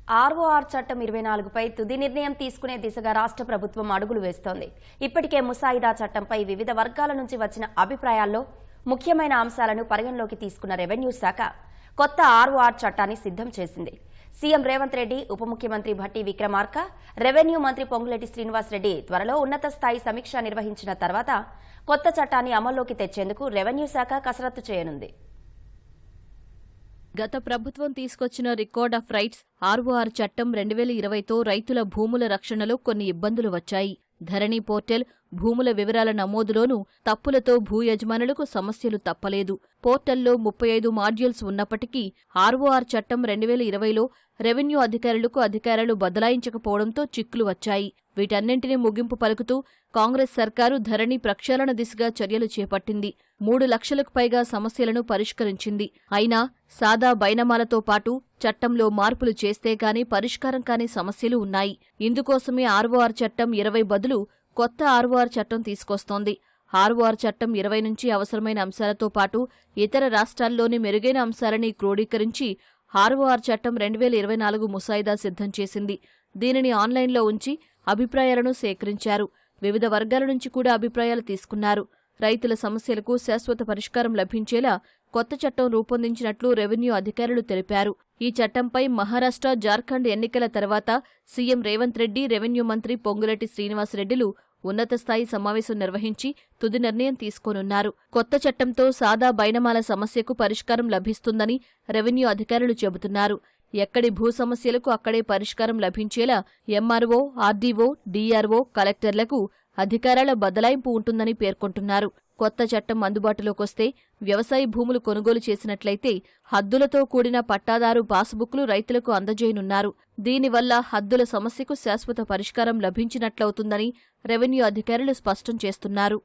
ROR చట్టం 24పై తుది నిర్ణయం తీసుకునే దిశగా రాష్ట్ర ప్రభుత్వం అడుగులు వేస్తోంది. ఇప్పటికే ముసాయిదా చట్టంపై వివిధ వర్గాల నుంచి వచ్చిన అభిప్రాయాల్లో ముఖ్యమైన అంశాలను పరిగణలోకి తీసుకున్న రెవెన్యూ శాఖ కొత్త ఆర్ఓఆర్ చట్టాన్ని సిద్ధం చేసింది. సీఎం రేవంత్ రెడ్డి, ఉప ముఖ్యమంత్రి భట్టి విక్రమార్క, రెవెన్యూ మంత్రి పొంగులేటి శ్రీనివాసరెడ్డి త్వరలో ఉన్నత స్థాయి సమీక్ష నిర్వహించిన తర్వాత కొత్త చట్టాన్ని అమల్లోకి తెచ్చేందుకు రెవెన్యూ శాఖ కసరత్తు చేయనుంది. గత ప్రభుత్వం తీసుకొచ్చిన రికార్డ్ ఆఫ్ రైట్స్ ఆర్ఓఆర్ చట్టం 2020తో రైతుల భూముల రక్షణలో కొన్ని ఇబ్బందులు వచ్చాయి. ధరణి పోర్టల్, భూముల వివరాల నమోదులోనూ తప్పులతో భూ యజమానులకు సమస్యలు తప్పలేదు. పోర్టల్లో 35 మాడ్యూల్స్ ఉన్నప్పటికీ ఆర్ఓఆర్ చట్టం 2020లో రెవెన్యూ అధికారులు బదలాయించకపోవడంతో చిక్కులు వచ్చాయి. వీటన్నింటినీ ముగింపు పలుకుతూ కాంగ్రెస్ సర్కారు ధరణి ప్రక్షాళన దిశగా చర్యలు చేపట్టింది. 3 లక్షలకు పైగా సమస్యలను పరిష్కరించింది. అయినా సాదా బైనమాలతో పాటు చట్టంలో మార్పులు చేస్తే గానీ పరిష్కారం కాని సమస్యలు ఉన్నాయి. ఇందుకోసమే ఆర్ఓఆర్ చట్టం 20 బదులు కొత్త ఆర్ఓఆర్ చట్టం తీసుకొస్తోంది. ఆర్ఓఆర్ చట్టం 20 నుంచి అవసరమైన అంశాలతో పాటు ఇతర రాష్ట్రాల్లోని మెరుగైన అంశాలని క్రోడీకరించి ఆర్ఓఆర్ చట్టం 2024 ముసాయిదా సిద్ధం చేసింది. దీనిని ఆన్లైన్లో ఉంచి అభిప్రాయాలను సేకరించారు. వివిధ వర్గాల నుంచి కూడా అభిప్రాయాలు తీసుకున్నారు. రైతుల సమస్యలకు శాశ్వత పరిష్కారం లభించేలా కొత్త చట్టం రూపొందించినట్లు రెవెన్యూ అధికారులు తెలిపారు. ఈ చట్టంపై మహారాష్ట్ర, జార్ఖండ్ ఎన్నికల తర్వాత సీఎం రేవంత్ రెడ్డి, రెవెన్యూ మంత్రి పొంగులేటి శ్రీనివాసరెడ్డిలు ఉన్నత స్థాయి సమావేశం నిర్వహించి తుది నిర్ణయం తీసుకోనున్నారు. కొత్త చట్టంతో సాదా బైనమాల సమస్యకు పరిష్కారం లభిస్తుందని రెవెన్యూ అధికారులు చెబుతున్నారు. ఎక్కడి భూ సమస్యలకు అక్కడే పరిష్కారం లభించేలా ఎంఆర్ఓ, ఆర్డీఓ, డీఆర్ఓ, కలెక్టర్లకు అధికారాల బదలాయింపు ఉంటుందని పేర్కొంటున్నారు. కొత్త చట్టం అందుబాటులోకొస్తే వ్యవసాయ భూములు కొనుగోలు చేసినట్లయితే హద్దులతో కూడిన పట్టాదారు పాస్బుక్లు రైతులకు అందజేయనున్నారు. దీనివల్ల హద్దుల సమస్యకు శాశ్వత పరిష్కారం లభించినట్లవుతుందని రెవెన్యూ అధికారులు స్పష్టం చేస్తున్నారు.